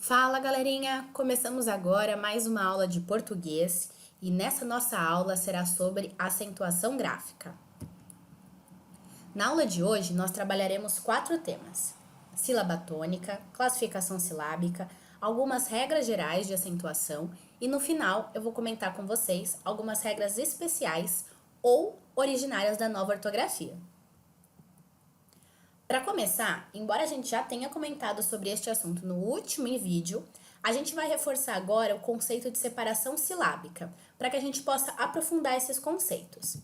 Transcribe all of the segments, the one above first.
Fala, galerinha! Começamos agora mais uma aula de português e nessa nossa aula será sobre acentuação gráfica. Na aula de hoje nós trabalharemos 4 temas: sílaba tônica, classificação silábica, algumas regras gerais de acentuação e no final eu vou comentar com vocês algumas regras especiais ou originárias da nova ortografia. Para começar, embora a gente já tenha comentado sobre este assunto no último vídeo, a gente vai reforçar agora o conceito de separação silábica, para que a gente possa aprofundar esses conceitos.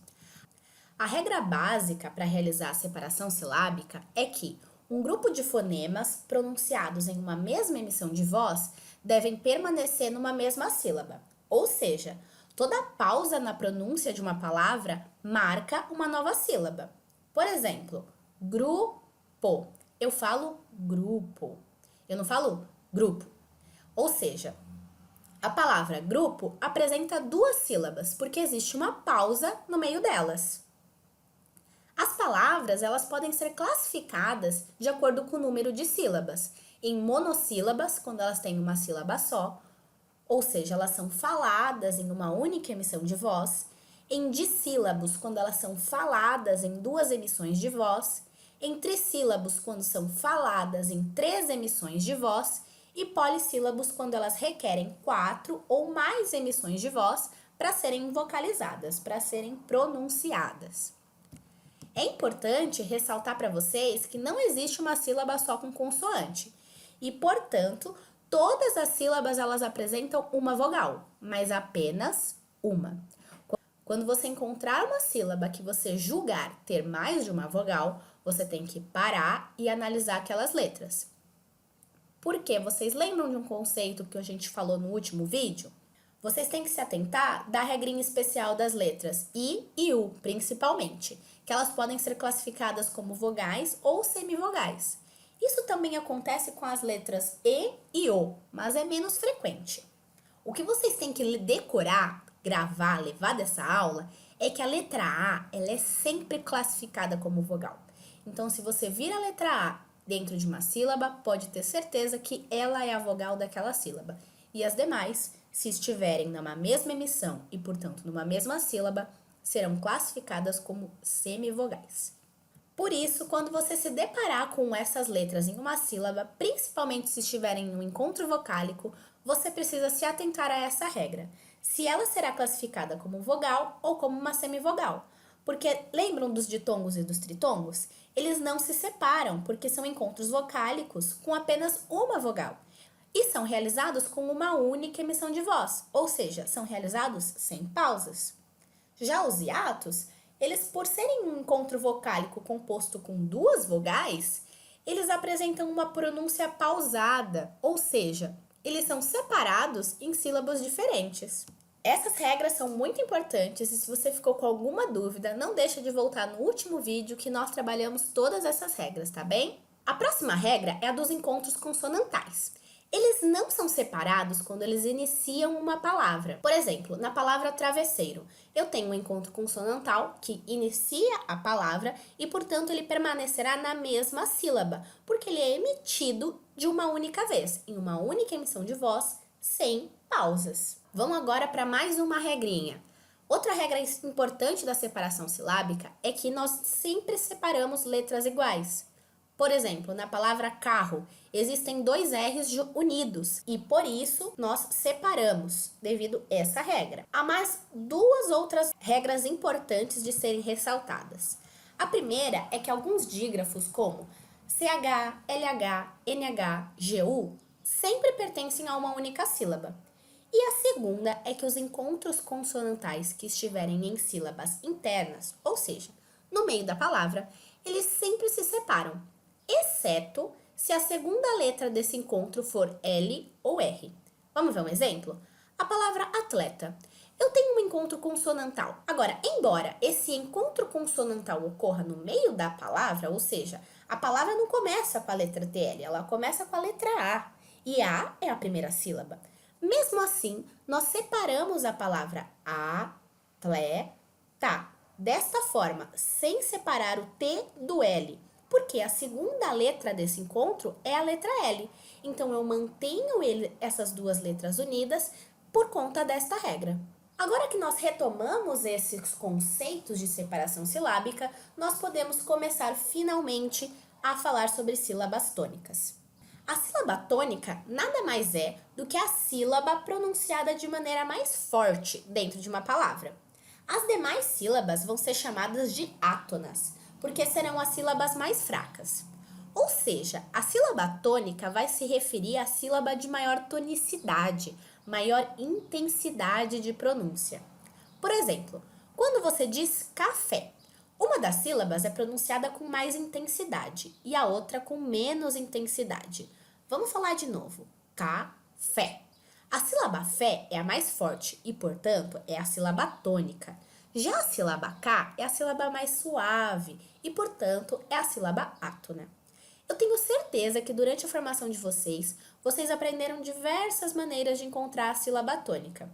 A regra básica para realizar a separação silábica é que um grupo de fonemas pronunciados em uma mesma emissão de voz devem permanecer numa mesma sílaba, ou seja, toda pausa na pronúncia de uma palavra marca uma nova sílaba. Por exemplo, grupo. Eu falo grupo. Eu não falo grupo. Ou seja, a palavra grupo apresenta 2 sílabas, porque existe uma pausa no meio delas. As palavras, elas podem ser classificadas de acordo com o número de sílabas. Em monossílabas, quando elas têm uma sílaba só, ou seja, elas são faladas em uma única emissão de voz. Em dissílabos, quando elas são faladas em 2 emissões de voz. Em trissílabos, quando são faladas em 3 emissões de voz, e polissílabos, quando elas requerem 4 ou mais emissões de voz para serem vocalizadas, para serem pronunciadas. É importante ressaltar para vocês que não existe uma sílaba só com consoante, e, portanto, todas as sílabas elas apresentam uma vogal, mas apenas uma. Quando você encontrar uma sílaba que você julgar ter mais de uma vogal, você tem que parar e analisar aquelas letras. Porque vocês lembram de um conceito que a gente falou no último vídeo? Vocês têm que se atentar da regrinha especial das letras I e U, principalmente, que elas podem ser classificadas como vogais ou semivogais. Isso também acontece com as letras E e O, mas é menos frequente. O que vocês têm que decorar, gravar, levar dessa aula, é que a letra A ela é sempre classificada como vogal. Então, se você vir a letra A dentro de uma sílaba, pode ter certeza que ela é a vogal daquela sílaba. E as demais, se estiverem numa mesma emissão e, portanto, numa mesma sílaba, serão classificadas como semivogais. Por isso, quando você se deparar com essas letras em uma sílaba, principalmente se estiverem no encontro vocálico, você precisa se atentar a essa regra. Se ela será classificada como vogal ou como uma semivogal. Porque lembram dos ditongos e dos tritongos? Eles não se separam, porque são encontros vocálicos com apenas uma vogal. E são realizados com uma única emissão de voz, ou seja, são realizados sem pausas. Já os hiatos, eles por serem um encontro vocálico composto com 2 vogais, eles apresentam uma pronúncia pausada, ou seja, eles são separados em sílabas diferentes. Essas regras são muito importantes e se você ficou com alguma dúvida, não deixa de voltar no último vídeo que nós trabalhamos todas essas regras, tá bem? A próxima regra é a dos encontros consonantais. Eles não são separados quando eles iniciam uma palavra. Por exemplo, na palavra travesseiro, eu tenho um encontro consonantal que inicia a palavra e, portanto, ele permanecerá na mesma sílaba, porque ele é emitido de uma única vez, em uma única emissão de voz, sem pausas. Vamos agora para mais uma regrinha. Outra regra importante da separação silábica é que nós sempre separamos letras iguais. Por exemplo, na palavra carro, existem 2 R's unidos e por isso nós separamos, devido a essa regra. Há mais 2 outras regras importantes de serem ressaltadas. A primeira é que alguns dígrafos como CH, LH, NH, GU sempre pertencem a uma única sílaba. E a segunda é que os encontros consonantais que estiverem em sílabas internas, ou seja, no meio da palavra, eles sempre se separam, exceto se a segunda letra desse encontro for L ou R. Vamos ver um exemplo? A palavra atleta. Eu tenho um encontro consonantal. Agora, embora esse encontro consonantal ocorra no meio da palavra, ou seja, a palavra não começa com a letra TL, ela começa com a letra A. E A é a primeira sílaba. Mesmo assim, nós separamos a palavra atleta. Desta forma, sem separar o T do L, Porque a segunda letra desse encontro é a letra L. Então, eu mantenho essas duas letras unidas por conta desta regra. Agora que nós retomamos esses conceitos de separação silábica, nós podemos começar finalmente a falar sobre sílabas tônicas. A sílaba tônica nada mais é do que a sílaba pronunciada de maneira mais forte dentro de uma palavra. As demais sílabas vão ser chamadas de átonas, porque serão as sílabas mais fracas. Ou seja, a sílaba tônica vai se referir à sílaba de maior tonicidade, maior intensidade de pronúncia. Por exemplo, quando você diz café, uma das sílabas é pronunciada com mais intensidade e a outra com menos intensidade. Vamos falar de novo. Café. A sílaba fé é a mais forte e, portanto, é a sílaba tônica. Já a sílaba K é a sílaba mais suave e, portanto, é a sílaba átona. Eu tenho certeza que durante a formação de vocês aprenderam diversas maneiras de encontrar a sílaba tônica.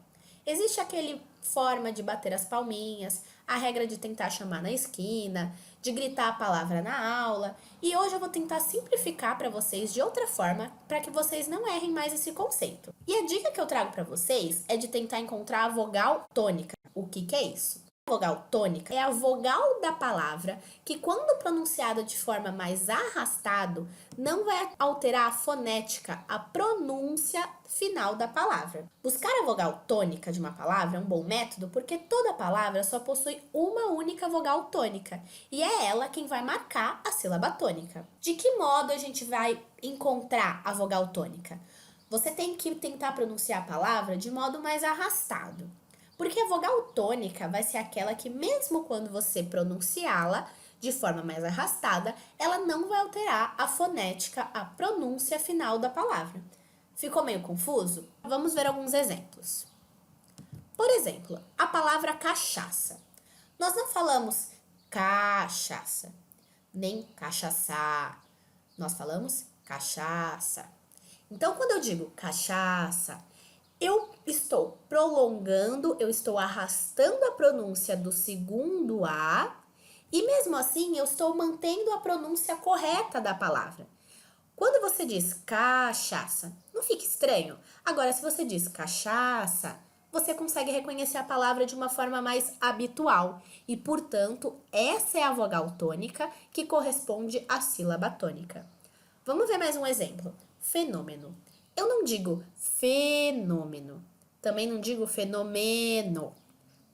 Existe aquele forma de bater as palminhas, a regra de tentar chamar na esquina, de gritar a palavra na aula, e hoje eu vou tentar simplificar para vocês de outra forma para que vocês não errem mais esse conceito. E a dica que eu trago para vocês é de tentar encontrar a vogal tônica. O que é isso? A vogal tônica é a vogal da palavra que, quando pronunciada de forma mais arrastado, não vai alterar a fonética, a pronúncia final da palavra. Buscar a vogal tônica de uma palavra é um bom método porque toda palavra só possui uma única vogal tônica e é ela quem vai marcar a sílaba tônica. De que modo a gente vai encontrar a vogal tônica? Você tem que tentar pronunciar a palavra de modo mais arrastado. Porque a vogal tônica vai ser aquela que, mesmo quando você pronunciá-la de forma mais arrastada, ela não vai alterar a fonética, a pronúncia final da palavra. Ficou meio confuso? Vamos ver alguns exemplos. Por exemplo, a palavra cachaça. Nós não falamos cachaça, nem cachaçar. Nós falamos cachaça. Então, quando eu digo cachaça, eu estou prolongando, eu estou arrastando a pronúncia do segundo A e mesmo assim eu estou mantendo a pronúncia correta da palavra. Quando você diz cachaça, não fica estranho? Agora, se você diz cachaça, você consegue reconhecer a palavra de uma forma mais habitual e, portanto, essa é a vogal tônica que corresponde à sílaba tônica. Vamos ver mais um exemplo. Fenômeno. Eu não digo fenômeno, também não digo fenomeno,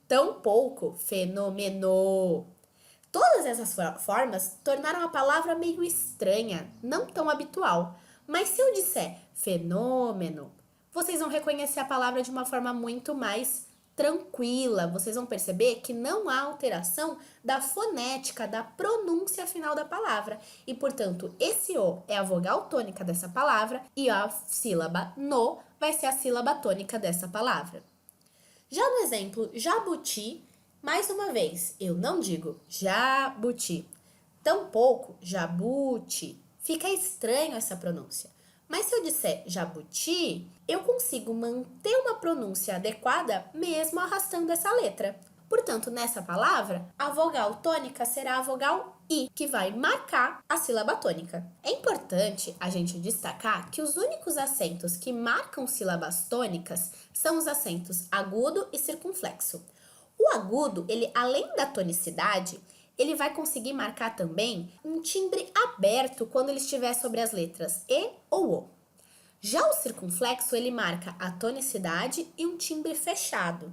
tampouco fenomeno. Todas essas formas tornaram a palavra meio estranha, não tão habitual. Mas se eu disser fenômeno, vocês vão reconhecer a palavra de uma forma muito mais tranquila. Vocês vão perceber que não há alteração da fonética, da pronúncia final da palavra. E, portanto, esse O é a vogal tônica dessa palavra e a sílaba no vai ser a sílaba tônica dessa palavra. Já no exemplo jabuti, mais uma vez, eu não digo jabuti, tampouco jabuti. Fica estranho essa pronúncia. Mas se eu disser jabuti, eu consigo manter uma pronúncia adequada mesmo arrastando essa letra. Portanto, nessa palavra, a vogal tônica será a vogal I, que vai marcar a sílaba tônica. É importante a gente destacar que os únicos acentos que marcam sílabas tônicas são os acentos agudo e circunflexo. O agudo, ele além da tonicidade, ele vai conseguir marcar também um timbre aberto quando ele estiver sobre as letras E ou O. Já o circunflexo, ele marca a tonicidade e um timbre fechado.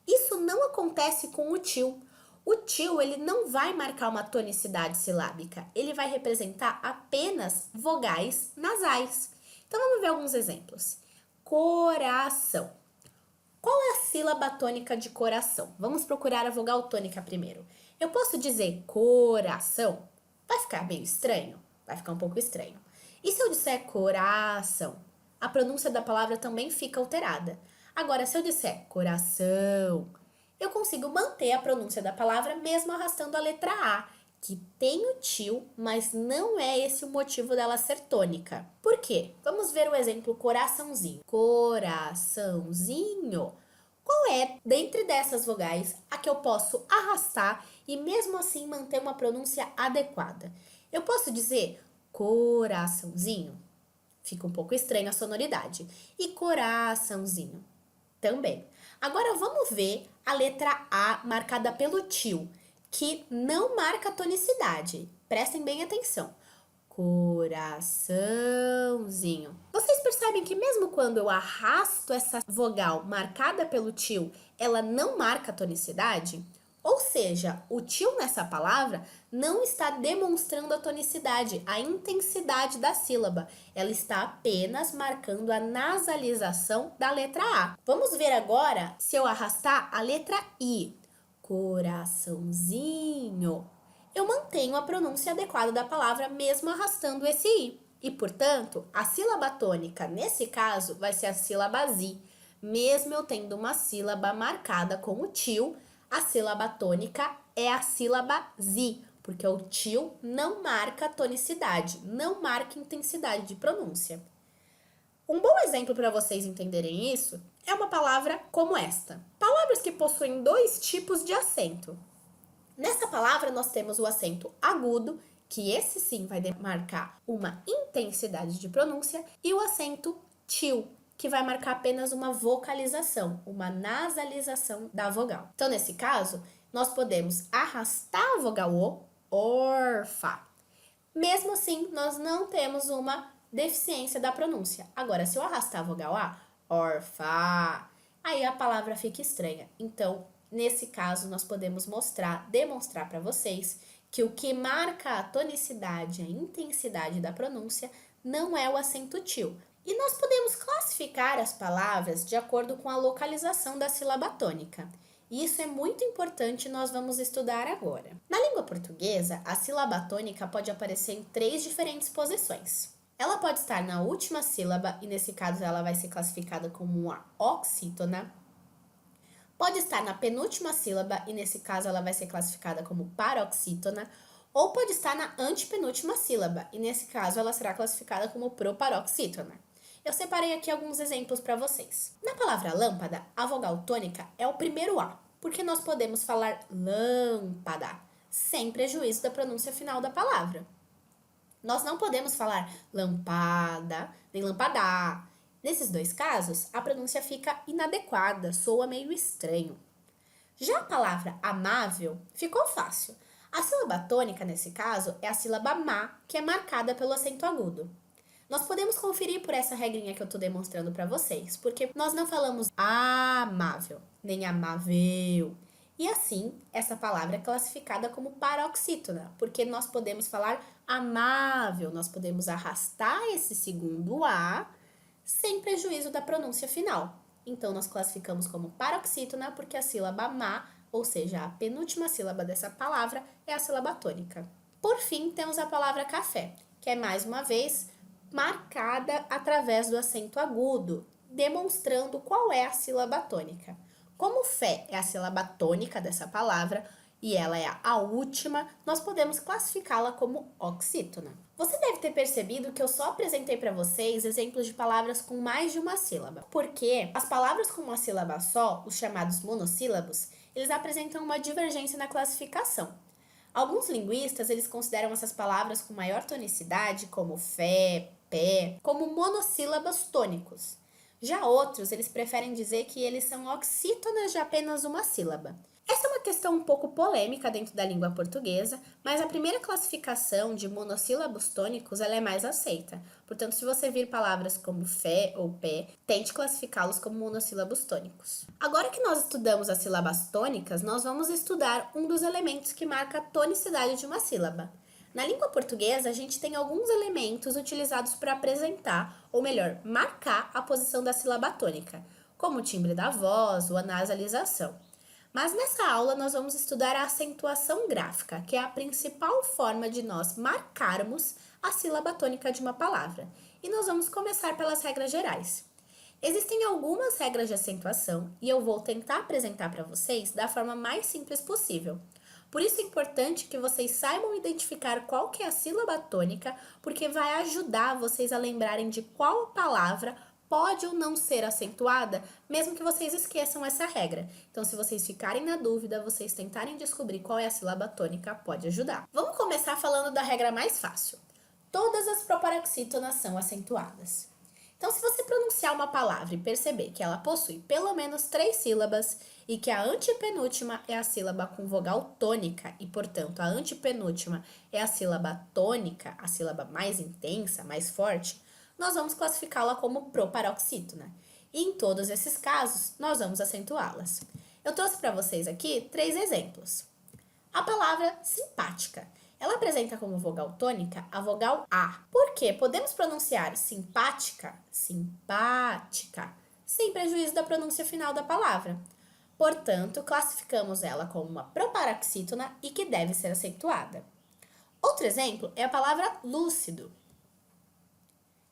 Isso não acontece com o til. O til, ele não vai marcar uma tonicidade silábica, ele vai representar apenas vogais nasais. Então, vamos ver alguns exemplos. Coração. Qual é a sílaba tônica de coração? Vamos procurar a vogal tônica primeiro. Eu posso dizer coração? Vai ficar meio estranho? Vai ficar um pouco estranho. E se eu disser coração? A pronúncia da palavra também fica alterada. Agora, se eu disser coração, eu consigo manter a pronúncia da palavra mesmo arrastando a letra A, que tem o til, mas não é esse o motivo dela ser tônica. Por quê? Vamos ver o exemplo coraçãozinho. Coraçãozinho. Qual é, dentre dessas vogais, a que eu posso arrastar e mesmo assim manter uma pronúncia adequada? Eu posso dizer coraçãozinho? Fica um pouco estranho a sonoridade. E coraçãozinho também. Agora vamos ver a letra A marcada pelo tio, que não marca a tonicidade. Prestem bem atenção. Coraçãozinho. Vocês percebem que mesmo quando eu arrasto essa vogal marcada pelo tio, ela não marca a tonicidade? Ou seja, o tio nessa palavra não está demonstrando a tonicidade, a intensidade da sílaba. Ela está apenas marcando a nasalização da letra A. Vamos ver agora se eu arrastar a letra I. Coraçãozinho. Eu mantenho a pronúncia adequada da palavra mesmo arrastando esse I. E, portanto, a sílaba tônica, nesse caso, vai ser a sílaba ZI. Mesmo eu tendo uma sílaba marcada com o tio, a sílaba tônica é a sílaba ZI, porque o tio não marca tonicidade, não marca intensidade de pronúncia. Um bom exemplo para vocês entenderem isso é uma palavra como esta. Palavras que possuem dois tipos de acento. Nessa palavra nós temos o acento agudo, que esse sim vai demarcar uma intensidade de pronúncia, e o acento til, que vai marcar apenas uma vocalização, uma nasalização da vogal. Então, nesse caso, nós podemos arrastar a vogal O, orfa. Mesmo assim, nós não temos uma deficiência da pronúncia. Agora, se eu arrastar a vogal A, orfa, aí a palavra fica estranha. Então, nesse caso, nós podemos demonstrar para vocês que o que marca a tonicidade, a intensidade da pronúncia, não é o acento til. E nós podemos classificar as palavras de acordo com a localização da sílaba tônica. E isso é muito importante e nós vamos estudar agora. Na língua portuguesa, a sílaba tônica pode aparecer em 3 diferentes posições. Ela pode estar na última sílaba, e nesse caso ela vai ser classificada como uma oxítona. Pode estar na penúltima sílaba, e nesse caso ela vai ser classificada como paroxítona. Ou pode estar na antepenúltima sílaba, e nesse caso ela será classificada como proparoxítona. Eu separei aqui alguns exemplos para vocês. Na palavra lâmpada, a vogal tônica é o primeiro A, porque nós podemos falar lâmpada, sem prejuízo da pronúncia final da palavra. Nós não podemos falar lampada, nem lampadá. Nesses 2 casos, a pronúncia fica inadequada, soa meio estranho. Já a palavra amável ficou fácil. A sílaba tônica, nesse caso, é a sílaba má, que é marcada pelo acento agudo. Nós podemos conferir por essa regrinha que eu estou demonstrando para vocês, porque nós não falamos amável, nem amável. E assim, essa palavra é classificada como paroxítona, porque nós podemos falar amável, nós podemos arrastar esse segundo A sem prejuízo da pronúncia final. Então, nós classificamos como paroxítona porque a sílaba má, ou seja, a penúltima sílaba dessa palavra, é a sílaba tônica. Por fim, temos a palavra café, que é mais uma vez marcada através do acento agudo, demonstrando qual é a sílaba tônica. Como fé é a sílaba tônica dessa palavra e ela é a última, nós podemos classificá-la como oxítona. Você deve ter percebido que eu só apresentei para vocês exemplos de palavras com mais de uma sílaba, porque as palavras com uma sílaba só, os chamados monossílabos, eles apresentam uma divergência na classificação. Alguns linguistas, eles consideram essas palavras com maior tonicidade, como fé, pé, como monossílabos tônicos. Já outros, eles preferem dizer que eles são oxítonas de apenas uma sílaba. Essa é uma questão um pouco polêmica dentro da língua portuguesa, mas a primeira classificação de monossílabos tônicos ela é mais aceita. Portanto, se você vir palavras como fé ou pé, tente classificá-los como monossílabos tônicos. Agora que nós estudamos as sílabas tônicas, nós vamos estudar um dos elementos que marca a tonicidade de uma sílaba. Na língua portuguesa, a gente tem alguns elementos utilizados para apresentar, ou melhor, marcar a posição da sílaba tônica, como o timbre da voz ou a nasalização. Mas nessa aula nós vamos estudar a acentuação gráfica, que é a principal forma de nós marcarmos a sílaba tônica de uma palavra. E nós vamos começar pelas regras gerais. Existem algumas regras de acentuação e eu vou tentar apresentar para vocês da forma mais simples possível. Por isso é importante que vocês saibam identificar qual que é a sílaba tônica, porque vai ajudar vocês a lembrarem de qual palavra pode ou não ser acentuada, mesmo que vocês esqueçam essa regra. Então, se vocês ficarem na dúvida, vocês tentarem descobrir qual é a sílaba tônica, pode ajudar. Vamos começar falando da regra mais fácil. Todas as proparoxítonas são acentuadas. Então, se você pronunciar uma palavra e perceber que ela possui pelo menos 3 sílabas e que a antepenúltima é a sílaba com vogal tônica e, portanto, a antepenúltima é a sílaba tônica, a sílaba mais intensa, mais forte, nós vamos classificá-la como proparoxítona. E em todos esses casos, nós vamos acentuá-las. Eu trouxe para vocês aqui 3 exemplos. A palavra simpática. Ela apresenta como vogal tônica a vogal A. Porque podemos pronunciar simpática, simpática, sem prejuízo da pronúncia final da palavra. Portanto, classificamos ela como uma proparoxítona e que deve ser acentuada. Outro exemplo é a palavra lúcido,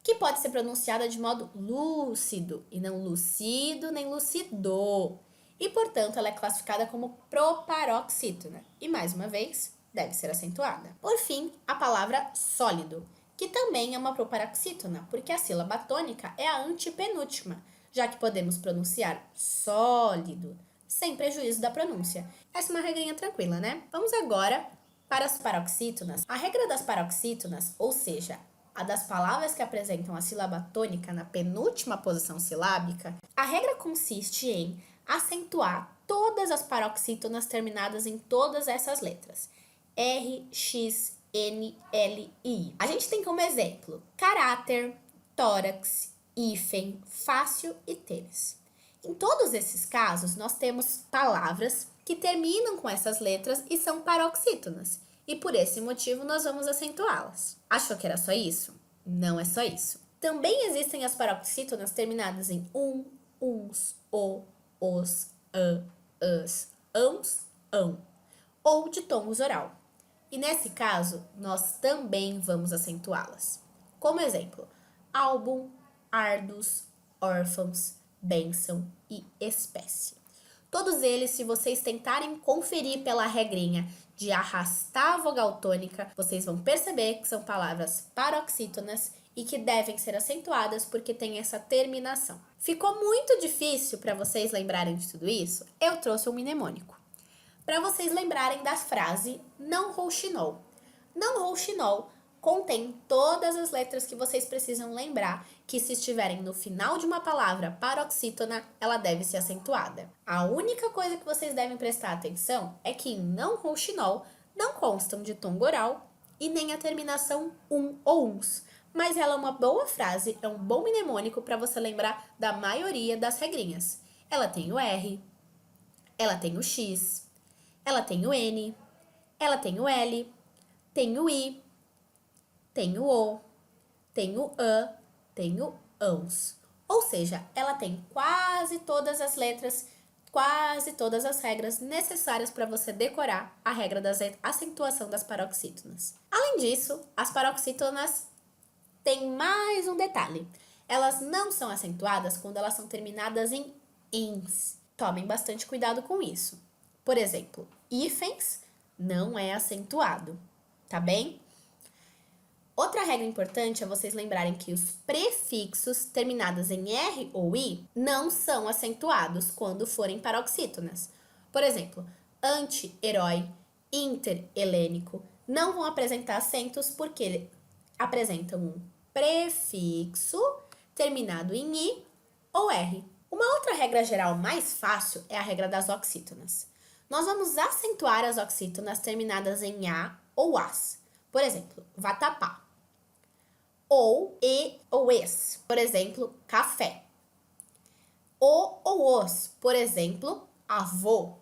que pode ser pronunciada de modo lúcido e não lucido nem lucido. E, portanto, ela é classificada como proparoxítona. E, mais uma vez, deve ser acentuada. Por fim, a palavra sólido, que também é uma proparoxítona, porque a sílaba tônica é a antepenúltima, já que podemos pronunciar sólido, sem prejuízo da pronúncia. Essa é uma regrinha tranquila, né? Vamos agora para as paroxítonas. A regra das paroxítonas, ou seja, a das palavras que apresentam a sílaba tônica na penúltima posição silábica, a regra consiste em acentuar todas as paroxítonas terminadas em todas essas letras. R, X, N, L e I. A gente tem como exemplo caráter, tórax, hífen, fácil e teres. Em todos esses casos, nós temos palavras que terminam com essas letras e são paroxítonas. E por esse motivo, nós vamos acentuá-las. Achou que era só isso? Não é só isso. Também existem as paroxítonas terminadas em uns, os, as, ãos, ão, ou de tom usoral. E nesse caso, nós também vamos acentuá-las. Como exemplo, álbum, ardus, órfãos, bênção e espécie. Todos eles, se vocês tentarem conferir pela regrinha de arrastar a vogal tônica, vocês vão perceber que são palavras paroxítonas e que devem ser acentuadas porque tem essa terminação. Ficou muito difícil para vocês lembrarem de tudo isso? Eu trouxe um mnemônico para vocês lembrarem da frase não rouxinol. Não rouxinol contém todas as letras que vocês precisam lembrar que se estiverem no final de uma palavra paroxítona, ela deve ser acentuada. A única coisa que vocês devem prestar atenção é que em não rouxinol não constam de tom oral e nem a terminação ou uns. Mas ela é uma boa frase, é um bom mnemônico para você lembrar da maioria das regrinhas. Ela tem o R, ela tem o X, ela tem o N, ela tem o L, tem o I, tem o O, tem o A, tem o ãos. Ou seja, ela tem quase todas as letras, quase todas as regras necessárias para você decorar a regra da acentuação das paroxítonas. Além disso, as paroxítonas têm mais um detalhe. Elas não são acentuadas quando elas são terminadas em ins. Tomem bastante cuidado com isso. Por exemplo, hífens não é acentuado, tá bem? Outra regra importante é vocês lembrarem que os prefixos terminados em R ou I não são acentuados quando forem paroxítonas. Por exemplo, anti-herói, inter-helênico não vão apresentar acentos porque apresentam um prefixo terminado em I ou R. Uma outra regra geral mais fácil é a regra das oxítonas. Nós vamos acentuar as oxítonas terminadas em A ou AS. Por exemplo, vatapá. Ou E ou ES. Por exemplo, café. O ou os. Por exemplo, avô.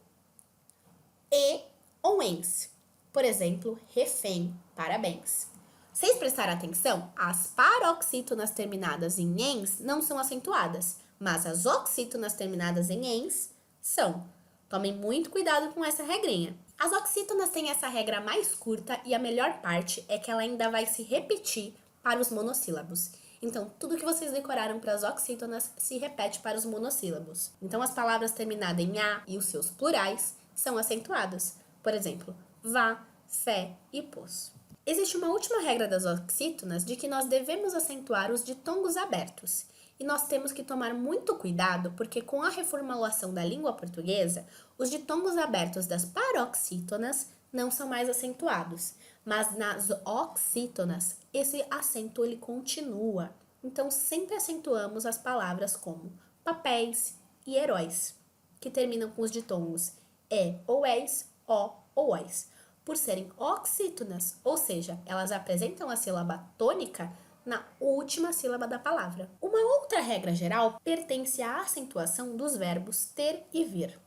E ou ens. Por exemplo, refém. Parabéns. Vocês prestaram atenção? As paroxítonas terminadas em ens não são acentuadas, mas as oxítonas terminadas em ens são. Tomem muito cuidado com essa regrinha. As oxítonas têm essa regra mais curta e a melhor parte é que ela ainda vai se repetir para os monossílabos. Então, tudo que vocês decoraram para as oxítonas se repete para os monossílabos. Então, as palavras terminadas em A e os seus plurais são acentuadas. Por exemplo, vá, fé e pôs. Existe uma última regra das oxítonas de que nós devemos acentuar os ditongos abertos. E nós temos que tomar muito cuidado, porque com a reformulação da língua portuguesa, os ditongos abertos das paroxítonas não são mais acentuados, mas nas oxítonas esse acento ele continua. Então sempre acentuamos as palavras como papéis e heróis, que terminam com os ditongos e ou és, o ou ois, por serem oxítonas, ou seja, elas apresentam a sílaba tônica na última sílaba da palavra. Uma outra regra geral pertence à acentuação dos verbos ter e vir.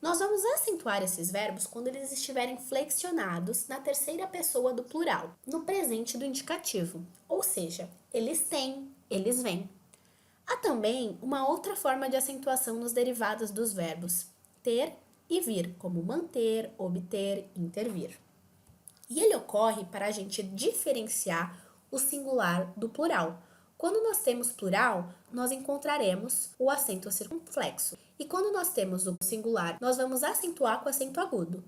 Nós vamos acentuar esses verbos quando eles estiverem flexionados na terceira pessoa do plural, no presente do indicativo, ou seja, eles têm, eles vêm. Há também uma outra forma de acentuação nos derivados dos verbos ter e vir, como manter, obter, intervir. E ele ocorre para a gente diferenciar o singular do plural. Quando nós temos plural, nós encontraremos o acento circunflexo. E quando nós temos o singular, nós vamos acentuar com acento agudo.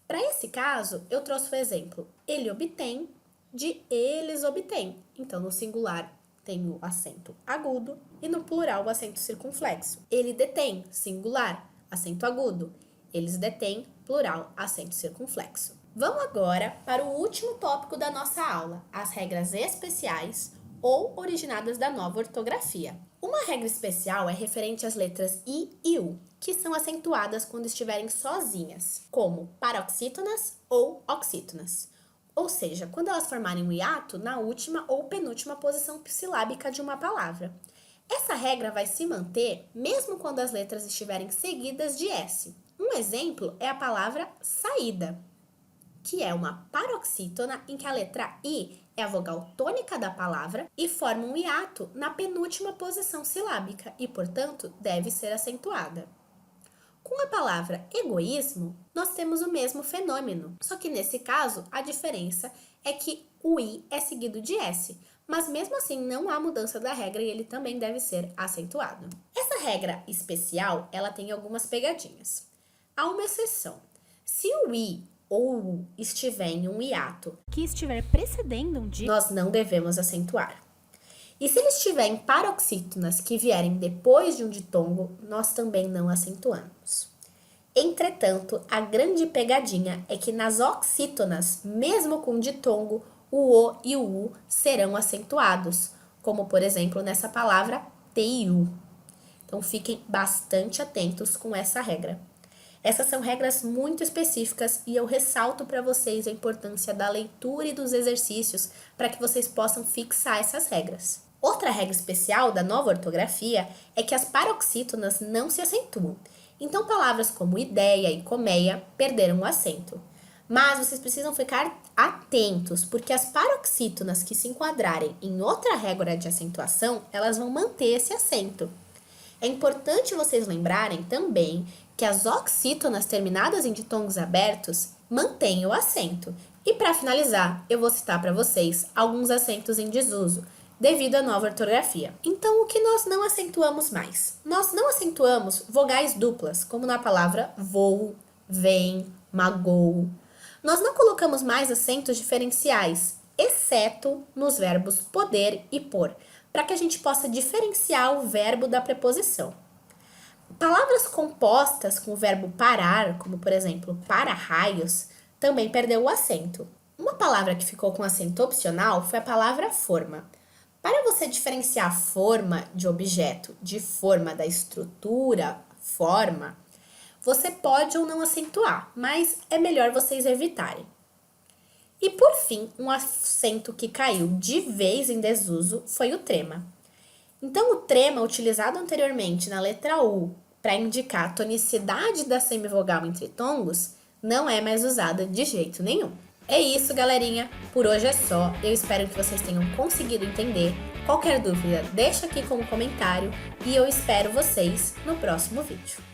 Para esse caso, eu trouxe o exemplo ele obtém de eles obtêm. Então, no singular tem o acento agudo e no plural o acento circunflexo. Ele detém, singular, acento agudo. Eles detêm, plural, acento circunflexo. Vamos agora para o último tópico da nossa aula, as regras especiais ou originadas da nova ortografia. Uma regra especial é referente às letras I e U, que são acentuadas quando estiverem sozinhas, como paroxítonas ou oxítonas. Ou seja, quando elas formarem um hiato na última ou penúltima posição silábica de uma palavra. Essa regra vai se manter mesmo quando as letras estiverem seguidas de S. Um exemplo é a palavra saída, que é uma paroxítona em que a letra I é a vogal tônica da palavra e forma um hiato na penúltima posição silábica e, portanto, deve ser acentuada. Com a palavra egoísmo, nós temos o mesmo fenômeno, só que nesse caso a diferença é que o I é seguido de S, mas mesmo assim não há mudança da regra e ele também deve ser acentuado. Essa regra especial, ela tem algumas pegadinhas. Há uma exceção. Se o I ou U estiver em um hiato que estiver precedendo um dito, nós não devemos acentuar. E se ele estiver em paroxítonas que vierem depois de um ditongo, nós também não acentuamos. Entretanto, a grande pegadinha é que nas oxítonas, mesmo com ditongo, o O e o U serão acentuados, como por exemplo nessa palavra TIU. Então fiquem bastante atentos com essa regra. Essas são regras muito específicas e eu ressalto para vocês a importância da leitura e dos exercícios para que vocês possam fixar essas regras. Outra regra especial da nova ortografia é que as paroxítonas não se acentuam. Então, palavras como ideia e colmeia perderam o acento. Mas vocês precisam ficar atentos, porque as paroxítonas que se enquadrarem em outra regra de acentuação, elas vão manter esse acento. É importante vocês lembrarem também que as oxítonas terminadas em ditongos abertos mantêm o acento. E para finalizar, eu vou citar para vocês alguns acentos em desuso, devido à nova ortografia. Então, o que nós não acentuamos mais? Nós não acentuamos vogais duplas, como na palavra voo, vem, magou. Nós não colocamos mais acentos diferenciais, exceto nos verbos poder e pôr, para que a gente possa diferenciar o verbo da preposição. Palavras compostas com o verbo parar, como por exemplo para-raios, também perdeu o acento. Uma palavra que ficou com acento opcional foi a palavra forma. Para você diferenciar forma de objeto de forma da estrutura, forma, você pode ou não acentuar, mas é melhor vocês evitarem. E por fim, um acento que caiu de vez em desuso foi o trema. Então, o trema utilizado anteriormente na letra U para indicar a tonicidade da semivogal em tritongos não é mais usada de jeito nenhum. É isso, galerinha. Por hoje é só. Eu espero que vocês tenham conseguido entender. Qualquer dúvida, deixa aqui como comentário e eu espero vocês no próximo vídeo.